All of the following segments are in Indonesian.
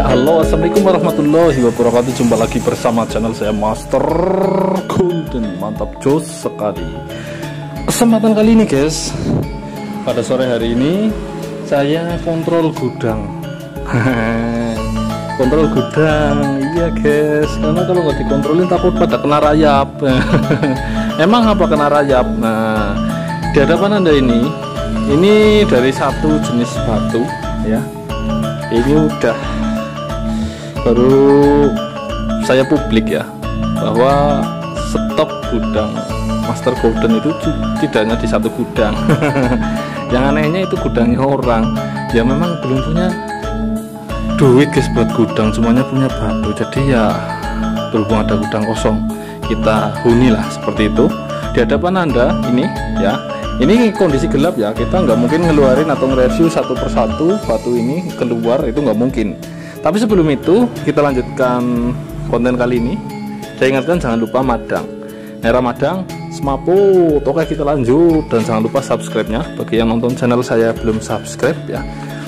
Halo, assalamualaikum warahmatullahi wabarakatuh. Jumpa lagi bersama channel saya Master Golden. Mantap, jos sekali. Kesempatan kali ini guys, pada sore hari ini saya kontrol gudang. Kontrol gudang, iya guys. Karena kalau nggak dikontrolin takut pada kena rayap. Emang apa kena rayap? Nah, di hadapan anda ini dari satu jenis batu ya. Ini udah baru saya publik ya, bahwa stok gudang Master Golden itu tidak hanya di satu gudang. Yang anehnya itu gudangnya orang ya, memang belum punya duit guys buat gudang, semuanya punya batu. Jadi ya berhubung ada gudang kosong, kita huni lah seperti itu. Di hadapan anda ini ya, ini kondisi gelap ya, kita nggak mungkin ngeluarin atau nge-review satu persatu batu ini keluar, itu nggak mungkin. Tapi sebelum itu kita lanjutkan konten kali ini. Saya ingatkan jangan lupa madang, merah madang, semaput. Oke, kita lanjut, dan jangan lupa subscribe-nya bagi yang nonton channel saya belum subscribe ya.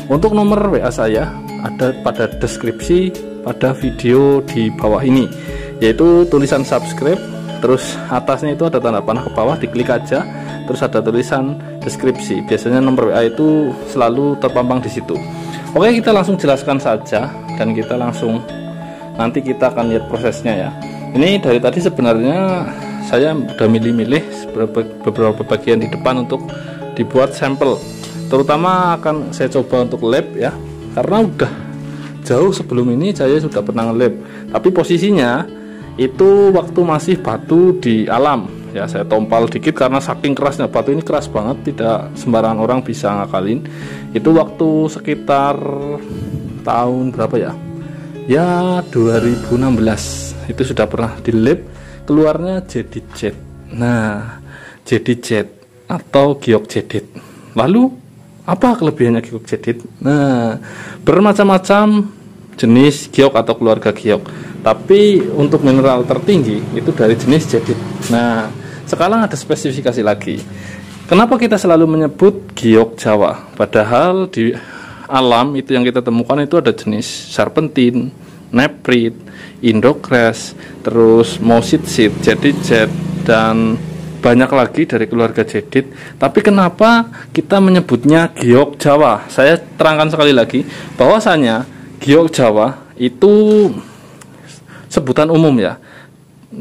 Untuk nomor WA saya ada pada deskripsi pada video di bawah ini, yaitu tulisan subscribe, terus atasnya itu ada tanda panah ke bawah, diklik aja, terus ada tulisan deskripsi. Biasanya nomor WA itu selalu terpampang di situ. Oke, kita langsung jelaskan saja, dan kita langsung nanti kita akan lihat prosesnya ya. Ini dari tadi sebenarnya saya udah milih-milih beberapa bagian di depan untuk dibuat sampel. Terutama akan saya coba untuk lab ya, karena udah jauh sebelum ini saya sudah pernah nge-lab. Tapi posisinya itu waktu masih batu di alam ya, saya tompal dikit karena saking kerasnya batu ini, keras banget, tidak sembarangan orang bisa ngakalin. Itu waktu sekitar tahun berapa ya, ya 2016 itu sudah pernah di lab, keluarnya jadi jet. Nah, jadi jet atau giok jedit. Lalu apa kelebihannya giok jedit? Nah, bermacam-macam jenis giok atau keluarga giok, tapi untuk mineral tertinggi itu dari jenis jedit. Nah, sekarang ada spesifikasi lagi. Kenapa kita selalu menyebut giok Jawa, padahal di alam itu yang kita temukan itu ada jenis serpentin, neprit, indocrest, terus mousitsit, jedit, dan banyak lagi dari keluarga jedit. Tapi kenapa kita menyebutnya giok Jawa? Saya terangkan sekali lagi bahwasanya giok Jawa itu sebutan umum ya.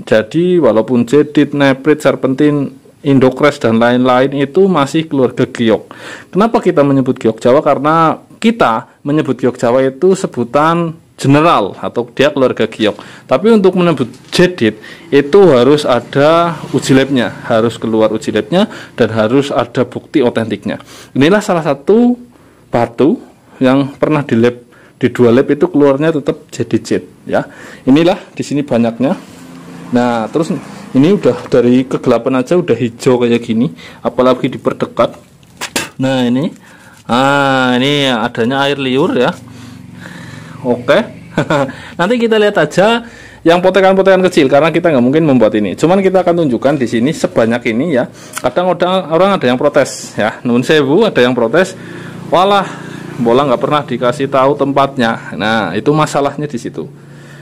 Jadi walaupun jedit, neprit, serpentin, indocrest dan lain-lain itu masih keluarga giok. Kenapa kita menyebut giok Jawa? Karena kita menyebut giok Jawa itu sebutan general atau dia keluarga giok. Tapi untuk menyebut jedit itu harus ada uji labnya, harus keluar uji labnya, dan harus ada bukti otentiknya. Inilah salah satu batu yang pernah di lab, di dua lab itu keluarnya tetap jedit ya. Inilah di sini banyaknya. Nah, terus ini udah dari kegelapan aja udah hijau kayak gini, apalagi diperdekat. Nah, ini adanya air liur ya. Oke. Nanti kita lihat aja yang potekan-potekan kecil, karena kita nggak mungkin membuat ini. Cuman kita akan tunjukkan di sini sebanyak ini ya. Kadang orang ada yang protes ya, nun sewu, ada yang protes, walah bola nggak pernah dikasih tahu tempatnya. Nah, itu masalahnya di situ.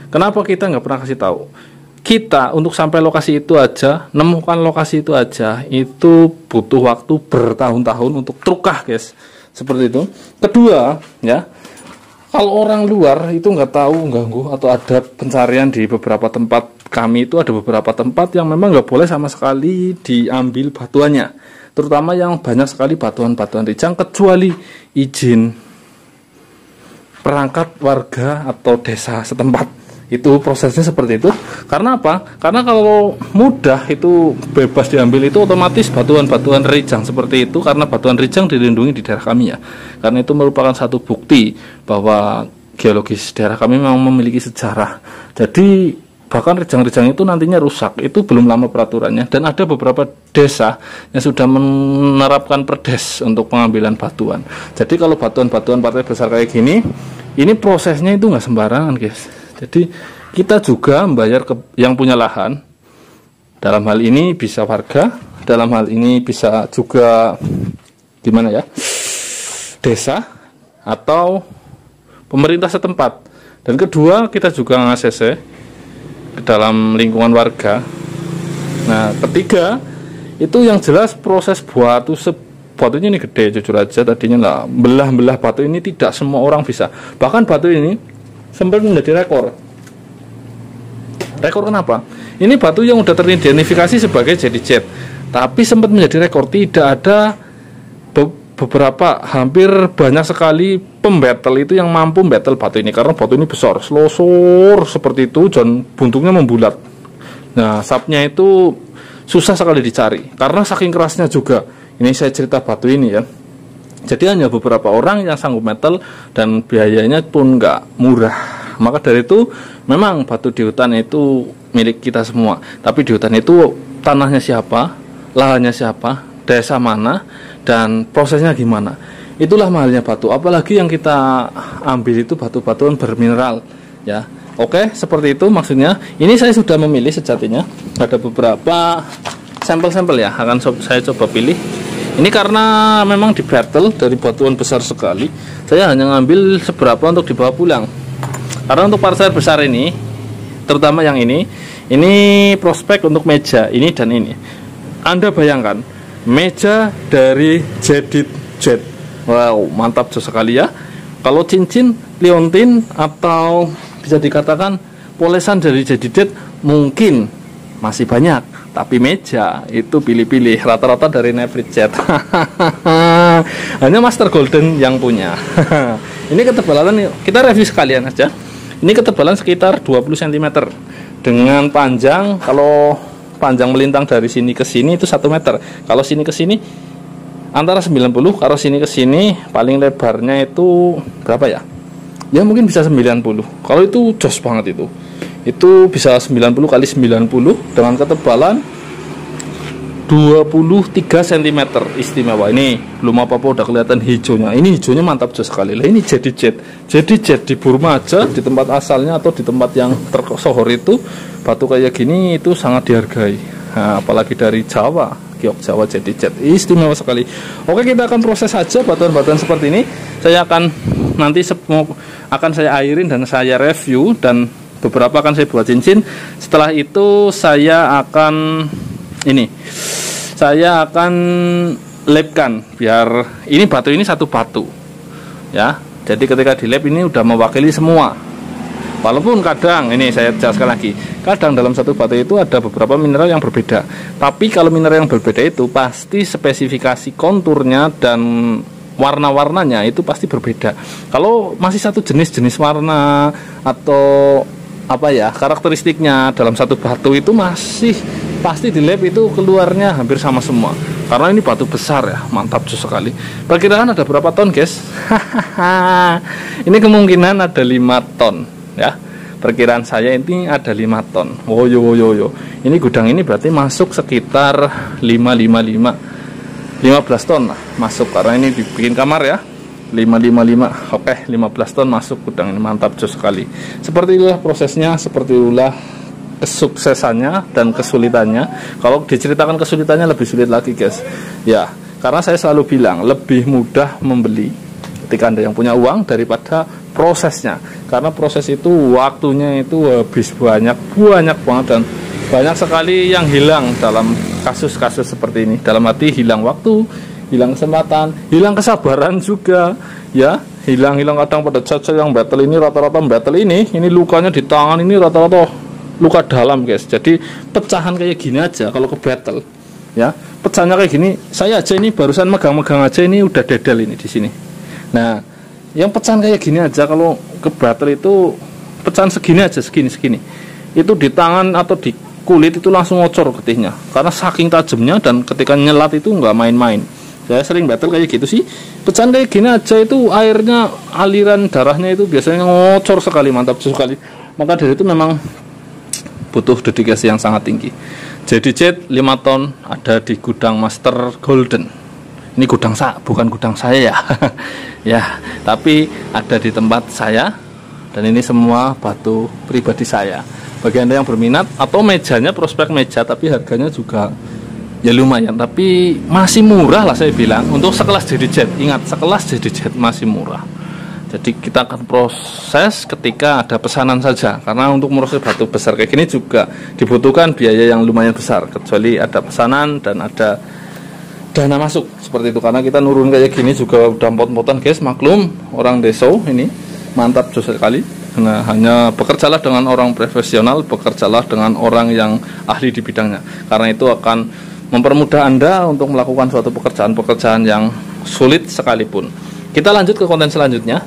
Kenapa kita nggak pernah kasih tahu? Kita untuk sampai lokasi itu aja, nemukan lokasi itu aja, itu butuh waktu bertahun-tahun untuk trukah guys, seperti itu. Kedua ya, kalau orang luar itu nggak tahu ganggu atau ada pencarian di beberapa tempat, kami itu ada beberapa tempat yang memang nggak boleh sama sekali diambil batuannya, terutama yang banyak sekali batuan-batuan rijang, kecuali izin perangkat warga atau desa setempat. Itu prosesnya seperti itu. Karena apa? Karena kalau mudah itu bebas diambil, itu otomatis batuan-batuan rijang seperti itu, karena batuan rijang dilindungi di daerah kami ya. Karena itu merupakan satu bukti bahwa geologis daerah kami memang memiliki sejarah. Jadi bahkan rijang-rijang itu nantinya rusak, itu belum lama peraturannya, dan ada beberapa desa yang sudah menerapkan perdes untuk pengambilan batuan. Jadi kalau batuan-batuan partai besar kayak gini, ini prosesnya itu nggak sembarangan guys. Jadi kita juga membayar ke yang punya lahan, dalam hal ini bisa warga, dalam hal ini bisa juga gimana ya, desa atau pemerintah setempat. Dan kedua, kita juga nge-ACC ke dalam lingkungan warga. Nah, ketiga, itu yang jelas proses batunya ini gede, jujur aja tadinya lah belah batu ini tidak semua orang bisa. Bahkan batu ini sempat menjadi rekor. Rekor kenapa? Ini batu yang udah teridentifikasi sebagai jadi jet, tapi sempat menjadi rekor. Tidak ada beberapa, hampir banyak sekali pembetel itu yang mampu betel batu ini, karena batu ini besar, selosor seperti itu dan buntutnya membulat. Nah, sapnya itu susah sekali dicari karena saking kerasnya juga. Ini saya cerita batu ini ya. Jadi hanya beberapa orang yang sanggup metal dan biayanya pun nggak murah. Maka dari itu memang batu di hutan itu milik kita semua. Tapi di hutan itu tanahnya siapa, lahannya siapa, desa mana, dan prosesnya gimana. Itulah mahalnya batu. Apalagi yang kita ambil itu batu-batuan bermineral ya. Oke, seperti itu maksudnya. Ini saya sudah memilih sejatinya. Ada beberapa sampel-sampel ya, akan saya coba pilih. Ini karena memang di battle dari batuan besar sekali, saya hanya ngambil seberapa untuk dibawa pulang. Karena untuk parcel besar ini, terutama yang ini prospek untuk meja ini dan ini. Anda bayangkan, meja dari Jedit Jet. Wow, mantap sekali ya. Kalau cincin, liontin, atau bisa dikatakan polesan dari Jedit Jet mungkin masih banyak. Tapi meja itu pilih-pilih, rata-rata dari Nevrit Jet. Hanya Master Golden yang punya. Ini ketebalan, kita review sekalian aja. Ini ketebalan sekitar 20 cm dengan panjang, kalau panjang melintang dari sini ke sini itu 1 meter. Kalau sini ke sini antara 90, kalau sini ke sini paling lebarnya itu berapa ya? Ya mungkin bisa 90. Kalau itu jos banget itu bisa 90 kali 90 dengan ketebalan 23 cm istimewa. Ini belum apa-apa udah kelihatan hijaunya. Ini hijaunya mantap sekali. Lah ini jadi jet di Burma aja, di tempat asalnya atau di tempat yang tersohor itu batu kayak gini itu sangat dihargai. Nah, apalagi dari Jawa, Giok Jawa jadi jet istimewa sekali. Oke, kita akan proses saja batuan-batuan seperti ini. Saya akan nanti akan saya airin dan saya review, dan beberapa akan saya buat cincin. Setelah itu saya akan labkan, biar ini batu ini satu batu ya. Jadi ketika di lab ini udah mewakili semua. Walaupun kadang, ini saya jelaskan lagi, kadang dalam satu batu itu ada beberapa mineral yang berbeda. Tapi kalau mineral yang berbeda itu pasti spesifikasi konturnya dan warna-warnanya itu pasti berbeda. Kalau masih satu jenis warna atau apa ya, karakteristiknya dalam satu batu itu masih pasti di lab itu keluarnya hampir sama semua. Karena ini batu besar ya, mantap sekali. Perkiraan ada berapa ton, guys? Ini kemungkinan ada 5 ton ya. Perkiraan saya ini ada 5 ton. Woyo. Ini gudang ini berarti masuk sekitar 15 ton lah masuk, karena ini dibikin kamar ya. 555. Oke, 15 ton masuk gudang ini, mantap sekali. Seperti itulah prosesnya, seperti itulah kesuksesannya dan kesulitannya. Kalau diceritakan kesulitannya lebih sulit lagi, guys. Ya, karena saya selalu bilang lebih mudah membeli ketika Anda yang punya uang daripada prosesnya. Karena proses itu waktunya itu habis banyak banget, dan banyak sekali yang hilang dalam kasus-kasus seperti ini. Dalam arti hilang waktu, hilang kesempatan, hilang kesabaran juga ya. Hilang kadang pada saat yang battle ini, rata-rata battle ini lukanya di tangan ini rata-rata luka dalam, guys. Jadi pecahan kayak gini aja kalau ke battle ya, pecahnya kayak gini, saya aja ini barusan megang-megang aja ini udah dedel ini di sini. Nah, yang pecahan kayak gini aja kalau ke battle itu pecahan segini aja, segini itu di tangan atau di kulit itu langsung ngocor getihnya karena saking tajamnya, dan ketika nyelat itu nggak main-main. Saya sering battle kayak gitu sih, pecahan kayak gini aja itu airnya, aliran darahnya itu biasanya ngocor sekali, mantap sekali. Maka dari itu memang butuh dedikasi yang sangat tinggi. Jadi jet 5 ton ada di gudang Master Golden. Ini gudang bukan gudang saya ya. Ya, tapi ada di tempat saya, dan ini semua batu pribadi saya. Bagi Anda yang berminat, atau mejanya prospek meja tapi harganya juga ya lumayan, tapi masih murah lah saya bilang untuk sekelas Jedit Jet. Ingat, sekelas Jedit Jet masih murah. Jadi kita akan proses ketika ada pesanan saja, karena untuk proses batu besar kayak gini juga dibutuhkan biaya yang lumayan besar, kecuali ada pesanan dan ada dana masuk seperti itu. Karena kita nurun kayak gini juga udah pot-potan guys, maklum orang deso ini mantap jos sekali. Nah, hanya bekerjalah dengan orang profesional, bekerjalah dengan orang yang ahli di bidangnya, karena itu akan mempermudah Anda untuk melakukan suatu pekerjaan-pekerjaan yang sulit sekalipun. Kita lanjut ke konten selanjutnya.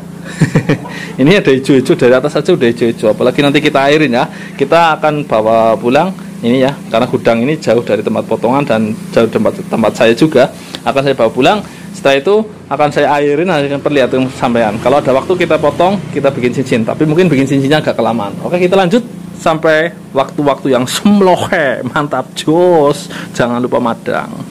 Ini ada hijau-hijau dari atas saja udah hijau-hijau, apalagi nanti kita airin ya. Kita akan bawa pulang ini ya, karena gudang ini jauh dari tempat potongan dan jauh tempat saya juga. Akan saya bawa pulang. Setelah itu akan saya airin, akan perlihatkan sampean. Kalau ada waktu kita potong, kita bikin cincin, tapi mungkin bikin cincinnya agak kelamaan. Oke, kita lanjut sampai waktu-waktu yang semlohe. Mantap jos. Jangan lupa madang.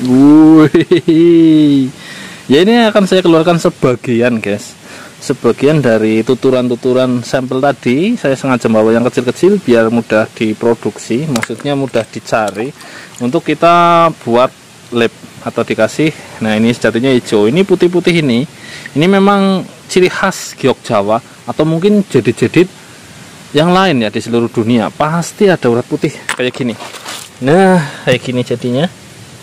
Wih, ya ini akan saya keluarkan sebagian guys, sebagian dari tuturan-tuturan sampel tadi. Saya sengaja bawa yang kecil-kecil biar mudah diproduksi, maksudnya mudah dicari untuk kita buat lab atau dikasih. Nah ini sejatinya hijau, ini putih-putih ini memang ciri khas giok Jawa, atau mungkin jedit-jedit yang lain ya di seluruh dunia pasti ada urat putih kayak gini. Nah kayak gini jadinya.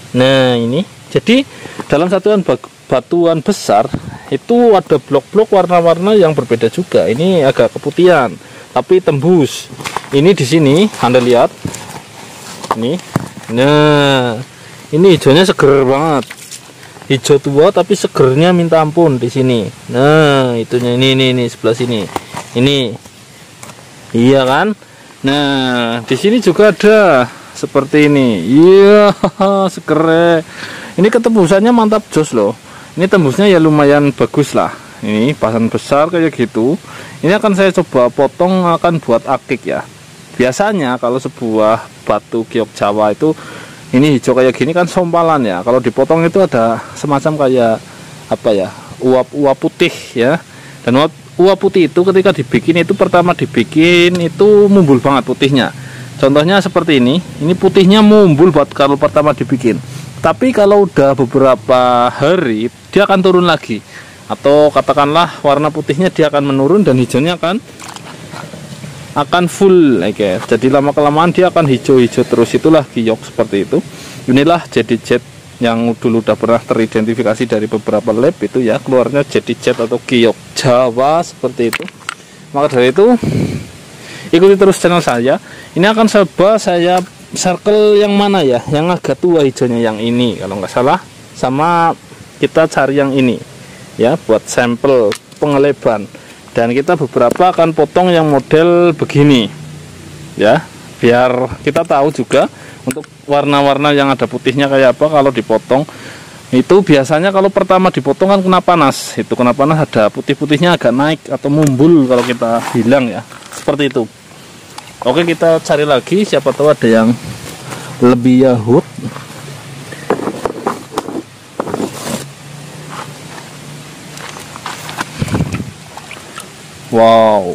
Nah ini jadi dalam satuan batuan besar itu ada blok-blok warna-warna yang berbeda juga. Ini agak keputihan tapi tembus. Ini di sini Anda lihat ini. Nah ini hijaunya seger banget, hijau tua tapi segernya minta ampun di sini. Nah itunya ini sebelah sini ini, iya kan. Nah di sini juga ada seperti ini, iya seger. Ini ketembusannya mantap jos loh. Ini tembusnya ya lumayan bagus lah. Ini bahan besar kayak gitu. Ini akan saya coba potong, akan buat akik ya. Biasanya kalau sebuah batu giok Jawa itu ini hijau kayak gini kan sompalan ya. Kalau dipotong itu ada semacam kayak apa ya, uap putih ya. Dan uap putih itu ketika dibikin itu, pertama dibikin itu mumbul banget putihnya. Contohnya seperti ini putihnya mumbul buat kalau pertama dibikin. Tapi kalau udah beberapa hari dia akan turun lagi, atau katakanlah warna putihnya dia akan menurun dan hijaunya akan full guys. Jadi lama kelamaan dia akan hijau-hijau terus. Itulah giok seperti itu. Inilah jadi jet yang dulu udah pernah teridentifikasi dari beberapa lab itu ya, keluarnya jadi jet atau giok Jawa seperti itu. Maka dari itu ikuti terus channel saya. Ini akan coba saya circle yang mana ya, yang agak tua hijaunya, yang ini kalau nggak salah. Sama kita cari yang ini ya buat sampel pengeleban. Dan kita beberapa akan potong yang model begini ya, biar kita tahu juga untuk warna-warna yang ada putihnya kayak apa. Kalau dipotong itu biasanya kalau pertama dipotong kan kena panas, itu kena panas ada putih-putihnya agak naik atau mumbul kalau kita bilang ya, seperti itu. Oke, kita cari lagi, siapa tahu ada yang lebih yahut. Wow,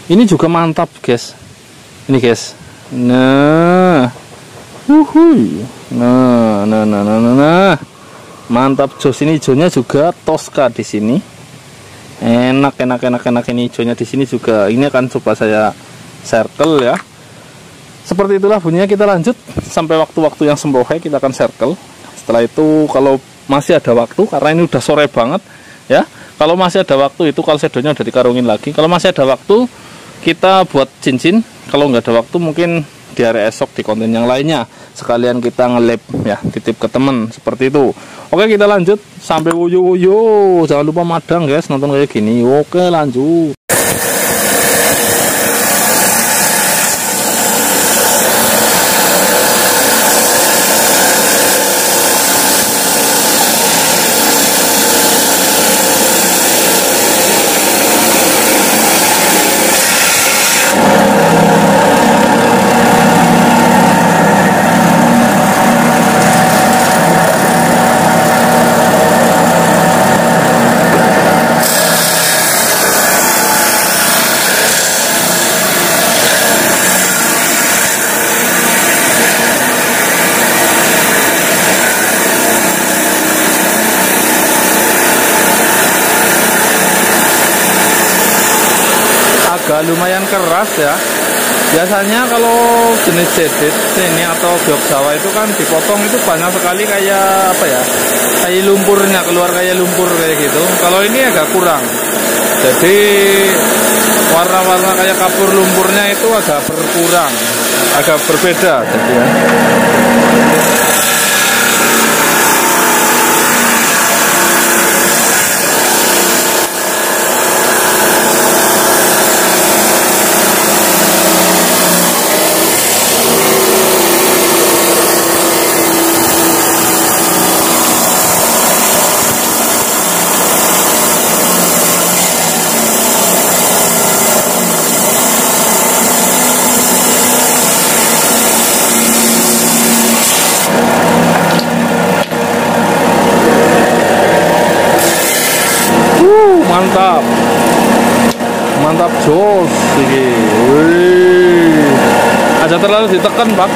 ini juga mantap guys. Ini guys. Nah, nah, mantap jos. Ini hijaunya juga Tosca di sini. Enak ini hijaunya di sini juga. Ini akan coba saya circle ya. Seperti itulah bunyinya. Kita lanjut sampai waktu-waktu yang sembohe kita akan circle. Setelah itu kalau masih ada waktu, karena ini udah sore banget ya. Kalau masih ada waktu itu kalau shadownya udah dikarungin lagi. Kalau masih ada waktu kita buat cincin. Kalau nggak ada waktu mungkin di hari esok di konten yang lainnya. Sekalian kita nge-lab ya, titip ke temen seperti itu. Oke, kita lanjut sampai wuyo. Jangan lupa madang guys, nonton kayak gini. Oke, lanjut. agak lumayan keras ya. Biasanya kalau jenis jaded ini atau giok Jawa itu kan dipotong itu banyak sekali kayak apa ya, kayak lumpurnya keluar, kayak lumpur kayak gitu. Kalau ini agak kurang, jadi warna-warna kayak kapur lumpurnya itu agak berkurang, agak berbeda jadi ya. Mantap, mantap jos ini. Wih, aja terlalu ditekan Pak.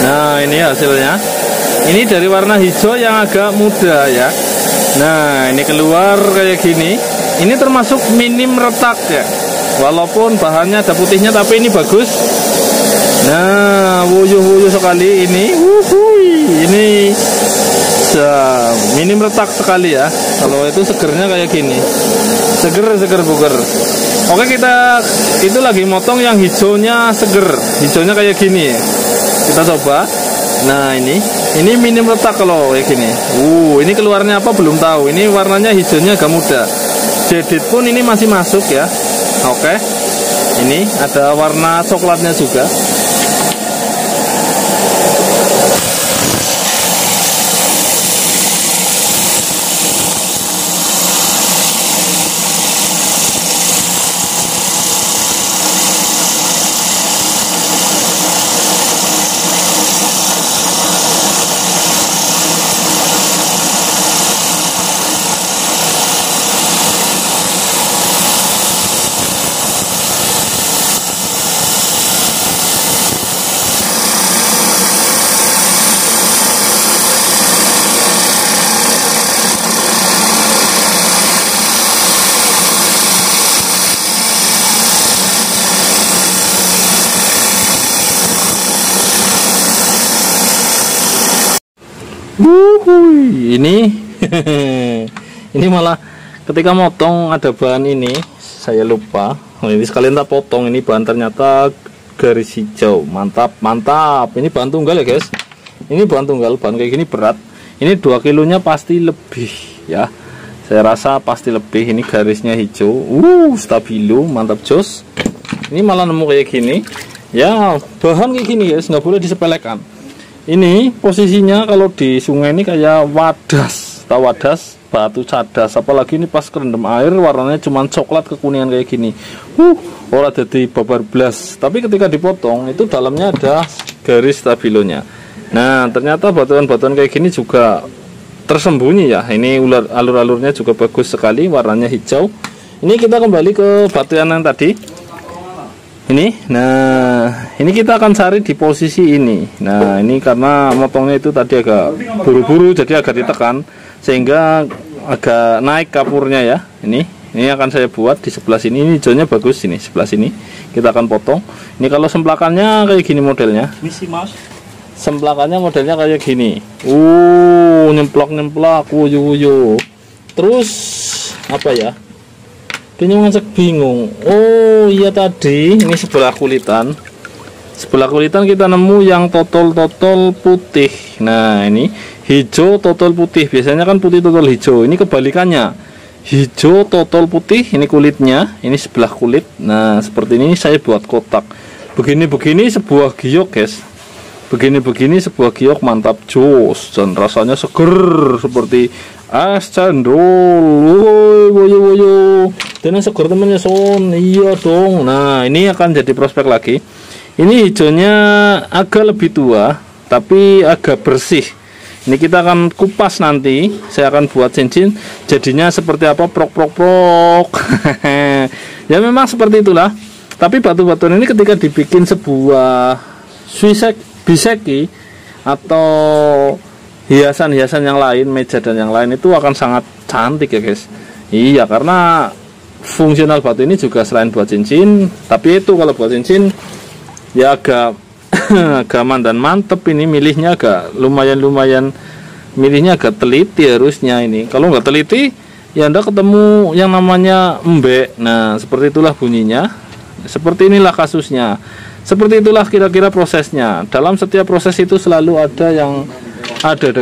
Nah ini hasilnya. Ini dari warna hijau yang agak muda ya. Nah ini keluar kayak gini. Ini termasuk minim retak ya. Walaupun bahannya ada putihnya, tapi ini bagus. Nah, wuyuh-wuyuh sekali ini. Ini minim retak sekali ya. Kalau itu segernya kayak gini. Seger buger. Oke, kita itu lagi motong yang hijaunya seger. Hijaunya kayak gini. Kita coba. Nah, ini minim retak kalau kayak gini. Ini keluarnya apa belum tahu. Ini warnanya hijaunya agak muda. Jaded pun ini masih masuk ya. Oke, ini ada warna coklatnya juga. Ini ini malah ketika motong ada bahan ini saya lupa. Ini sekalian tak potong, ini bahan ternyata garis hijau. Mantap. Ini bahan tunggal ya guys. Ini bahan tunggal, bahan kayak gini berat. Ini 2 kilonya pasti lebih ya. Saya rasa pasti lebih. Ini garisnya hijau. Stabilo, mantap jos. Ini malah nemu kayak gini. Ya, bahan kayak gini guys, nggak boleh disepelekan. Ini posisinya kalau di sungai ini kayak wadas, tahu wadas, batu cadas. Apalagi ini pas kerendam air warnanya cuma coklat kekuningan kayak gini. Ora jadi babar blas. Tapi ketika dipotong itu dalamnya ada garis stabilonya. Nah ternyata batuan-batuan kayak gini juga tersembunyi ya. Ini alur-alurnya juga bagus sekali, warnanya hijau. Ini kita kembali ke batuan yang tadi. Ini kita akan cari di posisi ini. Nah ini karena motongnya itu tadi agak buru-buru, jadi agak ditekan sehingga agak naik kapurnya ya. Ini akan saya buat di sebelah sini. Ini hijaunya bagus, ini sebelah sini kita akan potong. Ini kalau semplakannya kayak gini modelnya. Semplakannya modelnya kayak gini. Nyemplak, wuyu. Terus apa ya? Kayaknya ngecek bingung. Iya tadi ini sebelah kulitan kita nemu yang totol putih. Nah ini hijau totol putih, biasanya kan putih totol hijau. Ini kebalikannya, hijau totol putih. Ini kulitnya, ini sebelah kulit. Nah seperti ini saya buat kotak. Begini sebuah giok guys. Begini sebuah giok mantap jos, dan rasanya seger seperti es cendol. Woyo. Dan yang seger temennya son. Iya dong. Nah ini akan jadi prospek lagi. Ini hijaunya agak lebih tua tapi agak bersih. Ini kita akan kupas nanti. Saya akan buat cincin. Jadinya seperti apa, prok. Ya memang seperti itulah. Tapi batu-batuan ini ketika dibikin sebuah biseki atau hiasan-hiasan yang lain, meja dan yang lain itu akan sangat cantik ya guys. Iya, karena fungsional batu ini juga selain buat cincin, tapi itu kalau buat cincin ya agak gaman dan mantep. Ini milihnya agak lumayan milihnya agak teliti harusnya ini. Kalau nggak teliti ya Anda ketemu yang namanya embek. Nah, seperti itulah bunyinya. Seperti inilah kasusnya. Seperti itulah kira-kira prosesnya. Dalam setiap proses itu selalu ada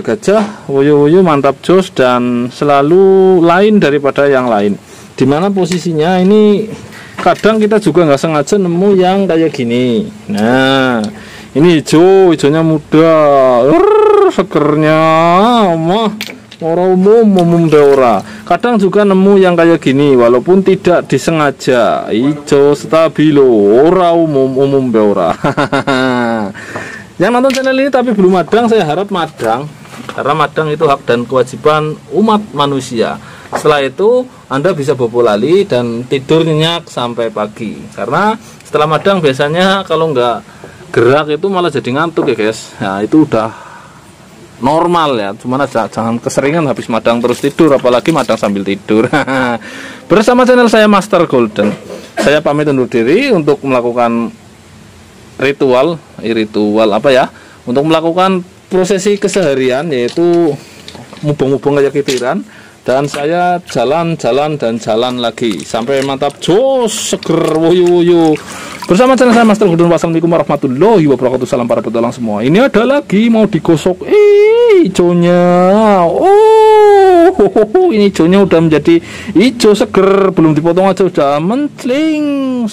gajah, wuyu-wuyu, mantap jos, dan selalu lain daripada yang lain. Dimana posisinya ini kadang kita juga nggak sengaja nemu yang kayak gini. Nah, ini hijaunya muda, segernya mah ora umum daura. Kadang juga nemu yang kayak gini walaupun tidak disengaja, hijau stabilo, ora umum daura. Yang nonton channel ini tapi belum madang, saya harap madang, karena madang itu hak dan kewajiban umat manusia. Setelah itu Anda bisa bobo lali dan tidur nyenyak sampai pagi, karena setelah madang biasanya kalau nggak gerak itu malah jadi ngantuk ya guys. Nah, itu udah normal ya, cuman jangan keseringan habis madang terus tidur, apalagi madang sambil tidur. Bersama channel saya Master Golden, saya pamit undur diri untuk melakukan ritual apa ya, untuk melakukan prosesi keseharian, yaitu mubeng-mubeng kayak kitiran, dan saya jalan lagi sampai mantap jos, seger, wuyu bersama channel saya Master Golden. Wassalamualaikum warahmatullahi wabarakatuh. Salam para petualang semua. Ini ada lagi mau digosok hijaunya. Ini hijaunya udah menjadi hijau seger, belum dipotong aja udah mencling.